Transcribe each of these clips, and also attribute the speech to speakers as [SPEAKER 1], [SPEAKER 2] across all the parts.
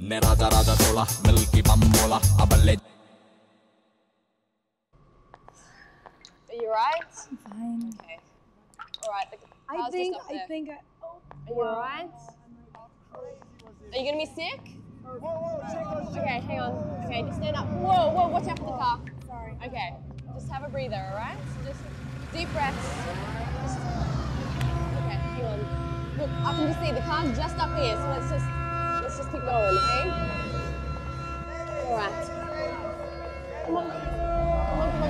[SPEAKER 1] Nerada rada tola, milky bambola, aballe.
[SPEAKER 2] Are you right?
[SPEAKER 3] I'm fine.
[SPEAKER 2] Okay. All right. The car's
[SPEAKER 3] I
[SPEAKER 2] just up there. Are you alright? Are you gonna be sick? Okay, hang on. Okay, just stand up. Whoa, whoa, watch out for the car.
[SPEAKER 3] Sorry.
[SPEAKER 2] Okay, just have a breather, alright? Just deep breaths. Just, okay, hang on. Look, I can just see the car's just up here, so let's just keep going, okay? Alright. Come on.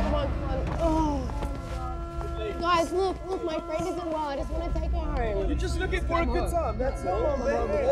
[SPEAKER 2] Come on. Oh. Guys, look, my friend isn't well. I just want to take her home.
[SPEAKER 4] You're just looking for a good time, that's all. Come on, baby.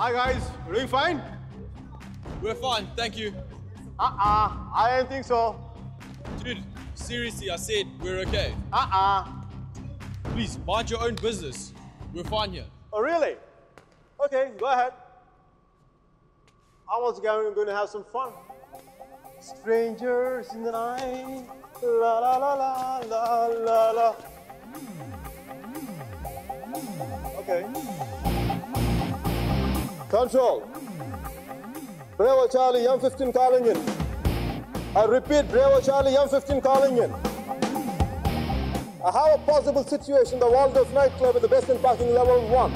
[SPEAKER 5] Hi guys, you doing fine?
[SPEAKER 6] We're fine, thank you.
[SPEAKER 5] I don't think so.
[SPEAKER 6] Dude, seriously, I said we're okay. Please, mind your own business. We're fine here.
[SPEAKER 5] Oh really? Okay, go ahead. I was going to have some fun. Strangers in the night, la la la la la la la. Okay. Control. Bravo Charlie, M15 calling in. I repeat, Bravo Charlie, M15 calling in. I have a possible situation, the Waldorf nightclub with the basement parking level 1.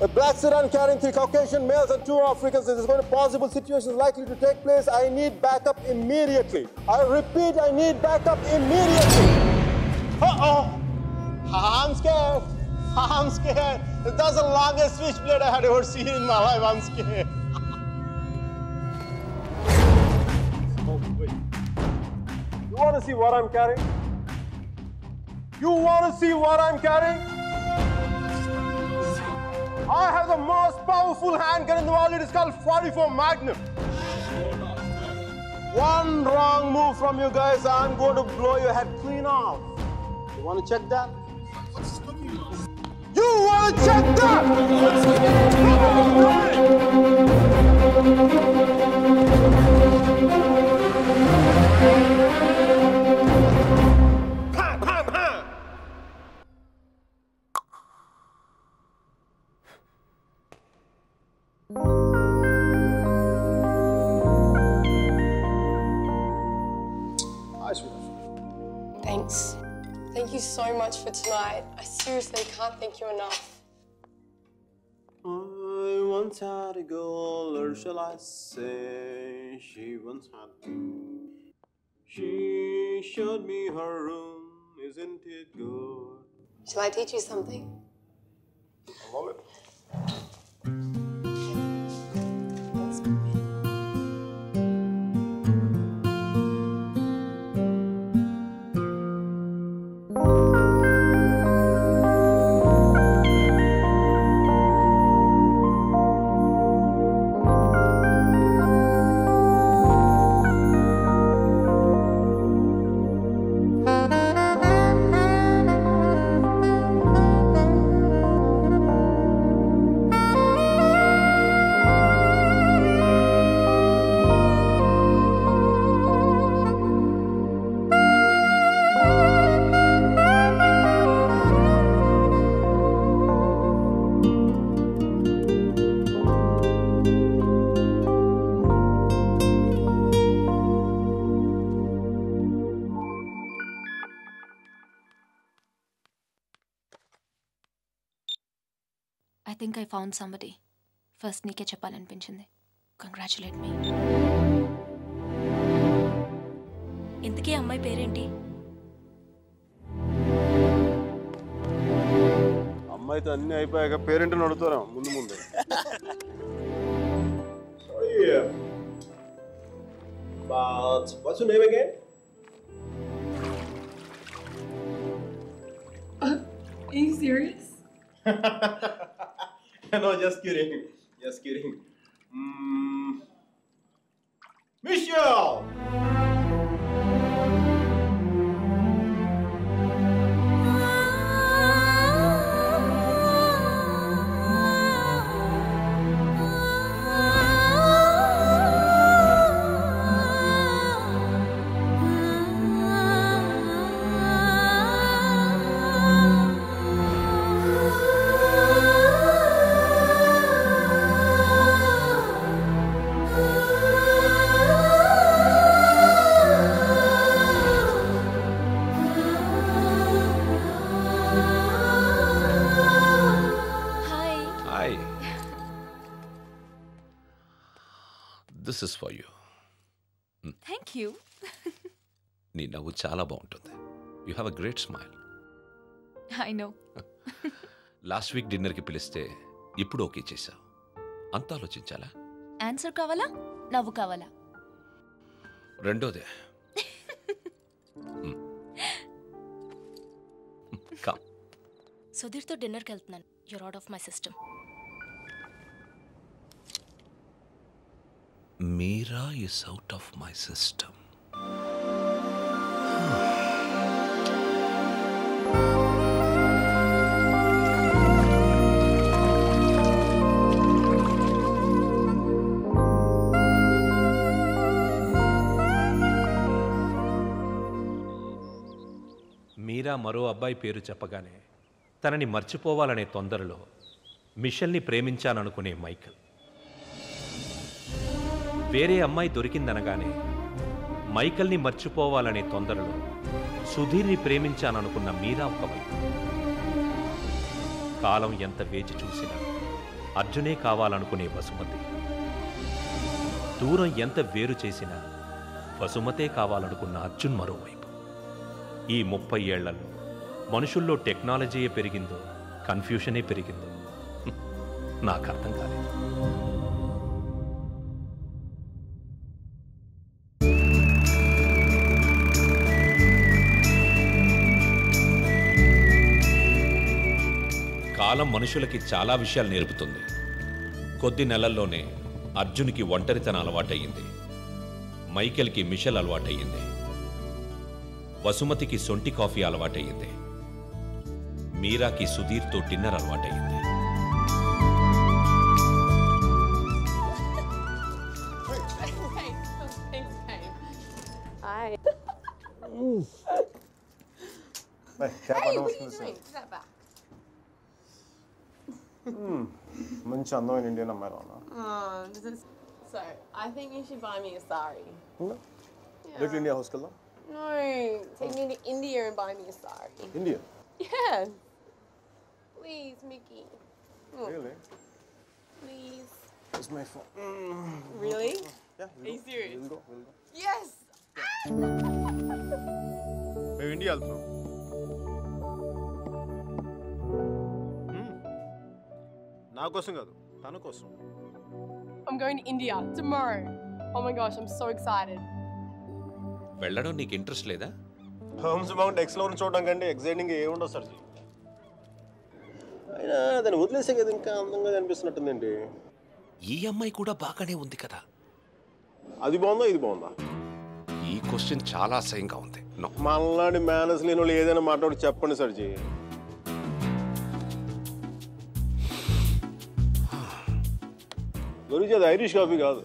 [SPEAKER 5] A black sedan carrying 3 Caucasian males and 2 Africans. This is going to possible situations likely to take place. I need backup immediately. I repeat, I need backup immediately. Uh-oh. I'm scared. I'm scared. That's the longest switchblade I had ever seen in my life. I'm scared. Oh, wait. You want to see what I'm carrying? You want to see what I'm carrying? I have the most powerful handgun in the world. It is called 44 Magnum. One wrong move from you guys, I'm going to blow your head clean off. You want to check that? You want to check that?
[SPEAKER 2] Thanks. Thank you so much for tonight. I seriously can't thank you enough.
[SPEAKER 5] I once had a girl, or shall I say, she once had me. She showed me her room, isn't it good?
[SPEAKER 2] Shall I teach you something?
[SPEAKER 5] I love it.
[SPEAKER 7] I think I found somebody. First నీకే చెప్పాలనిపించింది. Congratulate me. ఇంతకీ అమ్మాయి పేరేంటి?
[SPEAKER 5] అమ్మాయితో అన్నీ అయిపోయాక పేరెంట్ని అడుగుతారా ముందు
[SPEAKER 4] But what's your name again?
[SPEAKER 3] Are you serious?
[SPEAKER 4] No, just kidding. Just kidding. Miss
[SPEAKER 5] chill.
[SPEAKER 8] This is for you.
[SPEAKER 7] Thank you.
[SPEAKER 8] నీ నవ్వు చాలా బాగుంటుంది. You have a great smile.
[SPEAKER 7] I know.
[SPEAKER 8] Last week డిన్నర్కి పిలిస్తే ఇప్పుడు ఓకే చేశావు. అంత ఆలోచించాలా?
[SPEAKER 7] ఆన్సర్ కావాలా నవ్వు కావాలా?
[SPEAKER 8] రెండోదే. కమ్.
[SPEAKER 7] సుధీర్తో డిన్నర్కి వెళ్తున్నాను. You're out of my system.
[SPEAKER 8] Meera is out of my system.
[SPEAKER 9] మీరా మరో అబ్బాయి పేరు చెప్పగానే తనని మర్చిపోవాలనే తొందరలో మిషెల్ని ప్రేమించాననుకునే మైకల్. వేరే అమ్మాయి దొరికిందనగానే మైకల్ని మర్చిపోవాలనే తొందరలో సుధీర్ని ప్రేమించాననుకున్న మీరా ఒకవైపు. కాలం ఎంత వేచి చూసినా అర్జునే కావాలనుకునే వసుమతి. దూరం ఎంత వేరు చేసినా వసుమతే కావాలనుకున్న అర్జున్ మరోవైపు. ఈ 30 ఏళ్లలో మనుషుల్లో టెక్నాలజీయే పెరిగిందో కన్ఫ్యూషనే పెరిగిందో నాకు అర్థం కాలేదు. కాలం మనుషులకి చాలా విషయాలు నేర్పుతుంది. కొద్ది నెలల్లోనే అర్జున్కి ఒంటరితనం అలవాటయ్యింది. మైకేల్కి మిషెల్ అలవాటయ్యింది. వసుమతికి సొంటి కాఫీ అలవాటయ్యింది. మీరాకి సుధీర్తో డిన్నర్ అలవాటయ్యింది.
[SPEAKER 5] మంచి అందమైన ఇండియన్ అమ్మాయి రానా?
[SPEAKER 2] So, I think you should buy me a sari.
[SPEAKER 5] Little India house kalla?
[SPEAKER 2] No, take me to India and buy me a sari.
[SPEAKER 5] India?
[SPEAKER 2] Yeah. Please, Mickey.
[SPEAKER 5] Really?
[SPEAKER 2] Please.
[SPEAKER 5] It's my phone.
[SPEAKER 2] Really?
[SPEAKER 5] Yeah.
[SPEAKER 2] Are you serious?
[SPEAKER 5] We'll go.
[SPEAKER 2] Yes!
[SPEAKER 5] మేము India వెళ్తున్నాం. నా కోసం కాదు, తన కోసం.
[SPEAKER 2] I'm going to India tomorrow. Oh my gosh, I'm so excited.
[SPEAKER 8] వెళ్ళడం నీకు interest లేదా?
[SPEAKER 5] హోమ్స్ మౌంట్ ఎక్స్ప్లోర్ చూడడం కంటే ఎక్సైటింగ్ ఏముండవు సర్జీ. అయినా దాన్ని వదిలేసే కదా ఇంకా అందంగా కనిపిస్తున్నట్టుందండి.
[SPEAKER 8] ఈ అమ్మాయి కూడా బాగానే ఉంది కదా.
[SPEAKER 5] అది బాగుందా ఇది బాగుందా?
[SPEAKER 8] ఈ క్వశ్చన్ చాలా అసహ్యంగా ఉంది.
[SPEAKER 5] మళ్ళాంటి మేనర్స్ లేని వాళ్ళు ఏదైనా మాట్లాడి చెప్పండి సర్జీ. గురించి అది ఐరిష్ కాఫీ కాదు.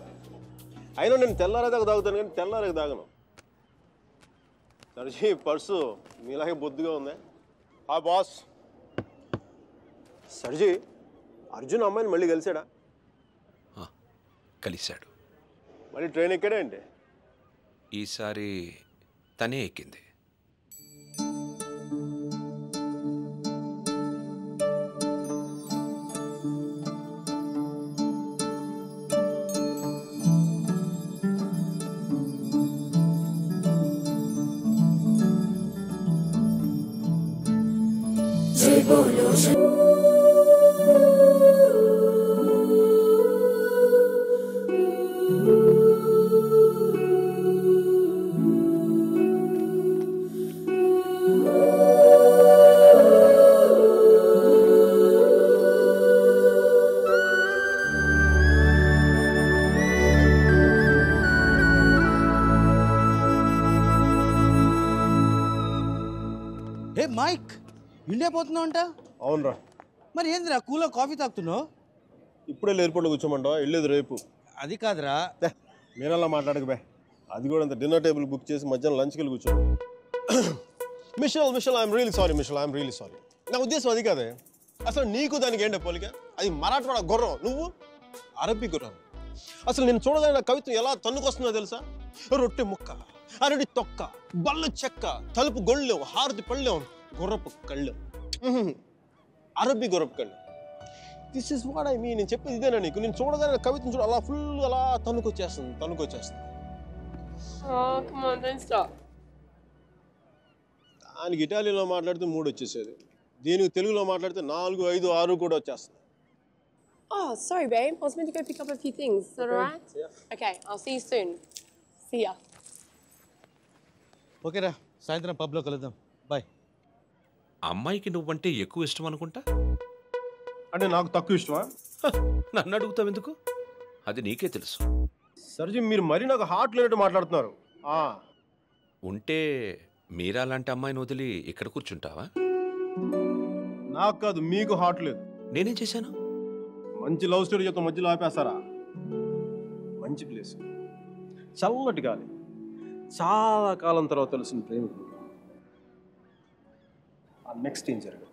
[SPEAKER 5] అయినా నేను తెల్లారేదాకా తాగుతాను కానీ తెల్లారేకి తాగను. సర్జీ పర్సు మీలాగే బొద్దుగా ఉంది. ఆ బాస్ సర్జీ అర్జున్ అమ్మాయిని మళ్ళీ కలిసాడా?
[SPEAKER 8] కలిశాడు.
[SPEAKER 5] మళ్ళీ ట్రైన్ ఎక్కడే అంటే?
[SPEAKER 8] ఈసారి తనే ఎక్కింది.
[SPEAKER 10] మైక్ ఇండియా పోతున్నావు అంట?
[SPEAKER 5] అవునరా.
[SPEAKER 10] మరి ఏందిరా కూలో కాఫీ తాగుతున్నావు?
[SPEAKER 5] ఇప్పుడే ఎయిర్పోర్ట్లో కూర్చోమంటావా? వెళ్ళేది రేపు.
[SPEAKER 10] అది కాదురా.
[SPEAKER 5] మీరలా మాట్లాడక బే. అది కూడా అంత డిన్నర్ టేబుల్ బుక్ చేసి మధ్యాహ్నం లంచ్కి వెళ్ళి కూర్చో. Mitchell I'm really sorry. నా ఉద్దేశం అది కాదే. అసలు నీకు దానికి ఏంటో పోలిక? అది మరాఠవాడ గుర్రం, నువ్వు అరబ్బీ గుర్రం. అసలు నేను చూడగానే నా కవిత్వం ఎలా తన్నుకొస్తుందో తెలుసా? రొట్టె ముక్క, అరటి తొక్క, బళ్ళు చెక్క, తలుపు గొళ్ళెం, హారతి పళ్ళెం, గుర్రపు కళ్ళెం, అరబ్బీ గుర్రపు కళ్ళెం. This is what I mean. నేను చెప్పేది ఇదేనా నీకు? నేను చూడగానే కవిత్వం చూడ అలా ఫుల్ అలా తన్నుకొచ్చేస్తుంది.
[SPEAKER 2] Come on, don't stop.
[SPEAKER 5] దానికి ఇటాలియన్లో మాట్లాడితే 3 వచ్చేసేది. దీనికి తెలుగులో మాట్లాడితే 4, 5, 6 కూడా వచ్చేస్తుంది.
[SPEAKER 2] Oh, sorry, babe. I was meant to go pick up a few things. Is that all right? Yeah. Okay, I'll see you soon. See ya.
[SPEAKER 10] ఓకేరా, సాయంత్రం పబ్లో కలుద్దాం. బాయ్.
[SPEAKER 8] అమ్మాయికి నువ్వంటే ఎక్కువ ఇష్టం అనుకుంటా.
[SPEAKER 5] అంటే నాకు తక్కువ ఇష్టమా?
[SPEAKER 8] నన్ను అడుగుతావు ఎందుకు? అది నీకే తెలుసు.
[SPEAKER 5] సర్జీ, మీరు మరీ నాకు హార్ట్ లేనట్టు మాట్లాడుతున్నారు.
[SPEAKER 8] ఉంటే మీరా లాంటి అమ్మాయిని వదిలి ఇక్కడ కూర్చుంటావా?
[SPEAKER 5] నాకు కాదు, మీకు హార్ట్ లేదు.
[SPEAKER 8] నేనేం చేశాను?
[SPEAKER 5] మంచి లవ్ స్టోరీ చెప్తా మధ్యలో ఆపేస్తారా? మంచి ప్లేస్, చల్లటి గాలి, చాలా కాలం తర్వాత తెలిసిన ప్రేమికుడు. నెక్స్ట్ ఏం జరగదు.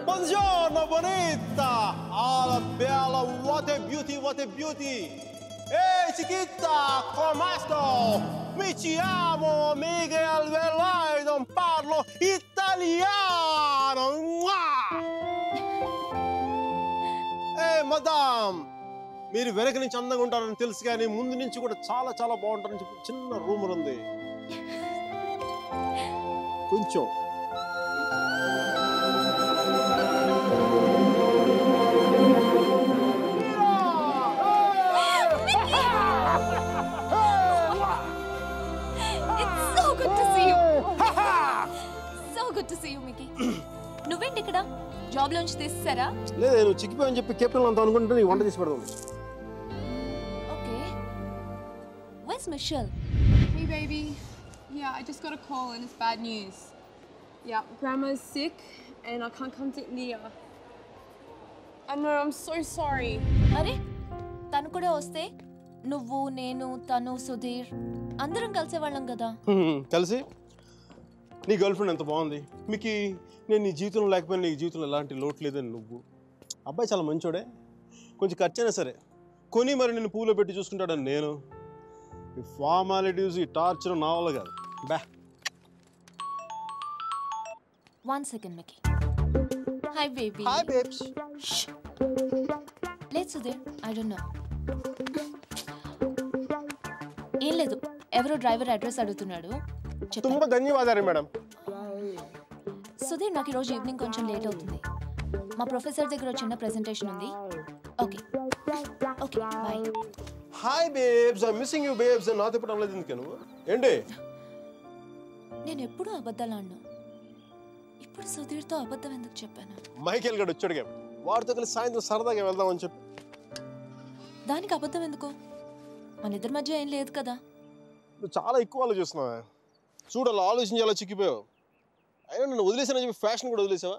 [SPEAKER 5] Buongiorno bonita, alla bella, what a beauty. Hey chiquita, come sto? Mi chiamo Miguel Velarde, parlo italiano. Hey madam, మీరు వెనక నుంచి అందంగా ఉంటారని తెలుసు కానీ ముందు నుంచి కూడా చాలా చాలా బాగుంటారని చెప్పి చిన్న రూమర్ ఉంది. కొంచెం
[SPEAKER 7] నువ్వేంటి ఇక్కడ? జాబ్ లోంచి తీసేసారా?
[SPEAKER 5] లేదు, నేను చిక్కిపోయని చెప్పి కెప్టెన్ అంతా అనుకుంటే నీ వంట చేసి పెడదాం.
[SPEAKER 7] Okay. Where's Michelle?
[SPEAKER 2] Hey baby. Yeah, I just got a call and it's bad news. Yeah, Grandma's sick and I can't come to India. I know, I'm so sorry.
[SPEAKER 7] అరే, తను కూడా వస్తే నువ్వు, నేను, తను, సుధీర్ అందరం కలిసేవాళ్ళం కదా.
[SPEAKER 5] కలిసి నీ గర్ల్ ఫ్రెండ్ ఎంత బాగుంది. మీకు నేను నీ జీవితంలో లేకపోయినా నీ జీవితంలో ఎలాంటి లోటు లేదని నువ్వు. అబ్బాయి చాలా మంచోడే, కొంచెం ఖర్చైనా సరే కొని మరి నేను పూలో పెట్టి చూసుకుంటాడని నేను. ఈ ఫార్మాలిటీస్, ఈ టార్చర్ నా వల్ల కాదు. బా.
[SPEAKER 7] 1 second, Mickey. Hi, baby.
[SPEAKER 5] Hi, babes.
[SPEAKER 7] Shh. Let's do there. I don't know. ఏం లేదు, ఎవరో డ్రైవర్ అడ్రస్ అడుగుతున్నాడు.
[SPEAKER 5] తుంబ ధన్యవాదాలు మేడం.
[SPEAKER 7] సుధీర్, నాకు ఈరోజు ఈవినింగ్ కొంచెం లేట్ అవుతుంది. మా ప్రొఫెసర్ దగ్గర చిన్న ప్రెజెంటేషన్ ఉంది. Okay okay, bye.
[SPEAKER 5] Hi babes, I missing you babes. నాతో చెప్పడం లేదు ఎందుకు నువ్వు? ఏంటి?
[SPEAKER 7] నేను ఎప్పుడూ అబద్ధాలు ఆడను. ఇప్పుడు సుధీర్తో అబద్ధం ఎందుకు చెప్పాను?
[SPEAKER 5] మైకేల్ గడు వచ్చాడుగా, వాడితో కలిసి సాయంత్రం సరదాగా వెళ్దామని చెప్పి.
[SPEAKER 7] దానికి అబద్ధం ఎందుకు? మన ఇద్దరి మధ్య ఏం లేదు కదా.
[SPEAKER 5] నువ్వు చాలా ఎక్కువ ఆలోచిస్తున్నావా? చూడు, అలా ఆలోచించి అలా చిక్కిపోయావు. అయినా నన్ను వదిలేసానని చెప్పి ఫ్యాషన్ కూడా వదిలేసావా?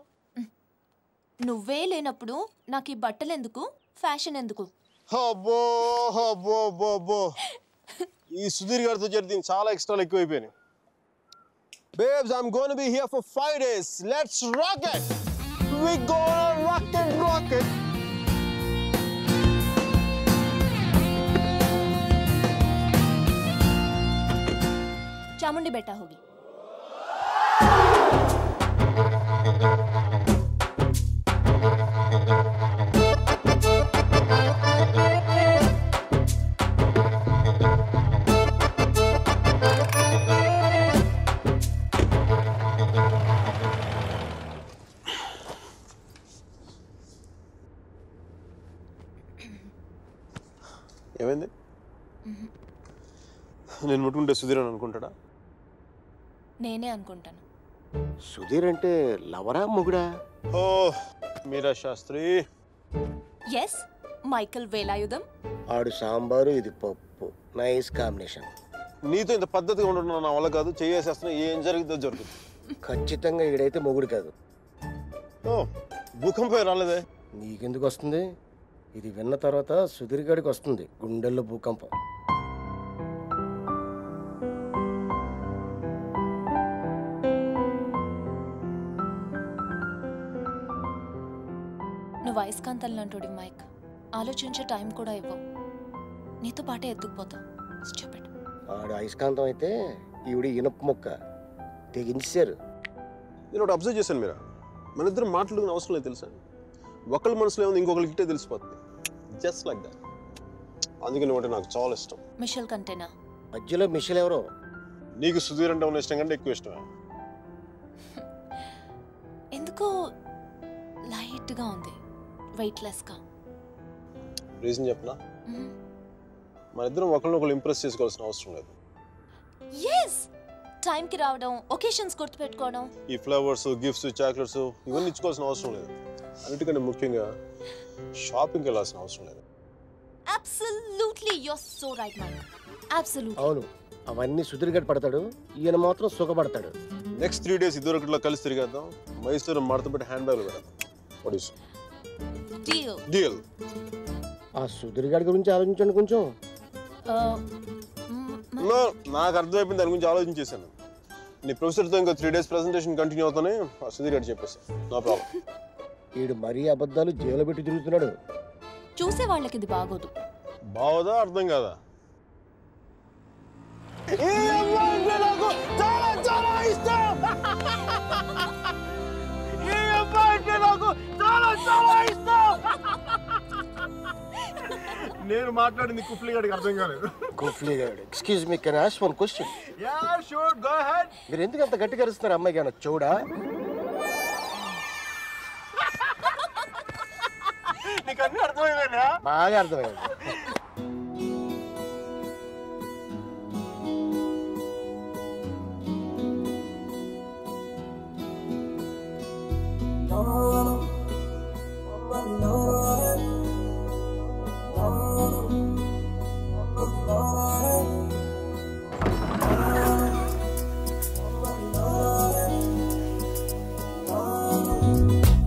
[SPEAKER 7] నువ్వే లేనప్పుడు నాకు ఈ బట్టలు ఎందుకు, ఫ్యాషన్ ఎందుకు?
[SPEAKER 5] అబ్బో అబ్బో అబ్బో అబ్బో, ఈ సుధీర్ గారితో జరిగింది చాలా ఎక్స్ట్రాలు ఎక్కువైపోయినాయి. Babes, I'm going to be here for 5 days. Let's rock it. We gonna rock it.
[SPEAKER 7] Chamundi बेटा होगी.
[SPEAKER 5] ఏమైంది? నేను ముట్టుకుంటే సుధీర్ అని అనుకుంటాడా?
[SPEAKER 7] నేనే అనుకుంటాను.
[SPEAKER 4] సుధీర్ అంటే లవరా మొగుడా?
[SPEAKER 5] ఓ మీరా శాస్త్రి.
[SPEAKER 7] Yes, Michael Velayudham.
[SPEAKER 11] ఆడు సాంబారు, ఇది పప్పు. Nice combination.
[SPEAKER 5] నీతో ఇంత పద్ధతిగా ఉండడం నా వల్ల కాదు. చేసేస్తున్నా, ఏం జరుగుతుందో జరుగుతుంది.
[SPEAKER 11] ఖచ్చితంగా ఈడైతే మొగుడు కాదు.
[SPEAKER 5] భూకంపం రాలేదే.
[SPEAKER 11] నీకెందుకు వస్తుంది? ఇది విన్న తర్వాత సుధీర్గాడికి వస్తుంది గుండెల్లో భూకంపం.
[SPEAKER 7] నువ్వు అయస్కాంతం లాంటి మైక్, ఆలోచించే టైం కూడా ఇవ్వవు. నీతో పాటే ఎత్తుకుపోతా.
[SPEAKER 11] ఆడు అయస్కాంతం అయితే ఈవిడ ఇనుప మొక్క తెగించారు.
[SPEAKER 5] నేను ఒకటి అబ్జర్వ్ చేశాను మీరా, మన ఇద్దరు మాట్లాడుకునే అవసరం లేదు తెలుసా. ఒకళ్ళ మనసులో ఏముంది ఇంకొకరికి ఇట్టే తెలిసిపోతుంది. Just like that. అందుకే నువ్వు నాకు చాలా ఇష్టం.
[SPEAKER 7] మిషల్ కంటేనా?
[SPEAKER 11] మధ్యలో మిషల్ ఎవరో.
[SPEAKER 5] నీకు సుధీర్ అంటే ఉన్న ఇష్టం కంటే ఎక్కువ ఇష్టమే.
[SPEAKER 7] ఎందుకో లైట్గా ఉంది, వెయిట్లెస్గా.
[SPEAKER 5] రీజన్ చెప్పనా? మన ఇద్దరం ఒకళ్ళనొకళ్ళు ఇంప్రెస్ చేసుకోవాల్సిన అవసరం లేదు.
[SPEAKER 7] ఎస్, టైంకి రావడం, ఒకేషన్స్ గుర్తుపెట్టుకోవడం,
[SPEAKER 5] ఈ ఫ్లవర్స్, గిఫ్ట్స్, చాక్లెట్స్ ఇవన్నీ ఇచ్చుకోవాల్సిన అవసరం లేదు. అన్నిటికంటే ముఖ్యంగా షాపింగ్కి వెళ్ళాల్సిన అవసరం లేదు.
[SPEAKER 7] Absolutely you are so right Mike. Absolutely.
[SPEAKER 11] అవును, అవన్నీ సుధీర్గాడు పడతాడు, ఈయన మాత్రం సుఖపడతాడు.
[SPEAKER 5] నెక్స్ట్ 3 days ఇద్దరు ఒకటిలో కలిసి తిరిగేద్దాం. మైసూరు మడతపెట్టి హ్యాండ్ బ్యాగ్లో పెడదాం. What is deal?
[SPEAKER 11] ఆ సుధీర్గాడి గురించి ఆలోచించండి కొంచెం.
[SPEAKER 5] నాకు అర్థమైపోయింది, దాని గురించి ఆలోచించేసాను. నీ ప్రొఫెసర్తో ఇంకా 3 days ప్రెజెంటేషన్ కంటిన్యూ అవుతానే సుధీర్ గారు చెప్పేసి నో ప్రాబ్లం.
[SPEAKER 11] వీడు మరీ అబద్ధాలు జైలు పెట్టి తిరుగుతున్నాడు.
[SPEAKER 7] చూసే వాళ్ళకి ఇది బాగోదు.
[SPEAKER 5] బాగోదా? అర్థం కాదా? నేను మాట్లాడింది కుఫ్లీ గారికి అర్థం కాలేదు.
[SPEAKER 11] కుఫ్లీ గారు, excuse me, can I ask one question?
[SPEAKER 5] Yeah sure, go ahead.
[SPEAKER 11] మీరు ఎందుకు అంత గట్టిగా అరుస్తున్నారు? అమ్మాయికి ఏమన్నా చూడా?
[SPEAKER 5] నీకు అన్నీ అర్థమైందా?
[SPEAKER 11] బాగా అర్థమైంది.
[SPEAKER 12] No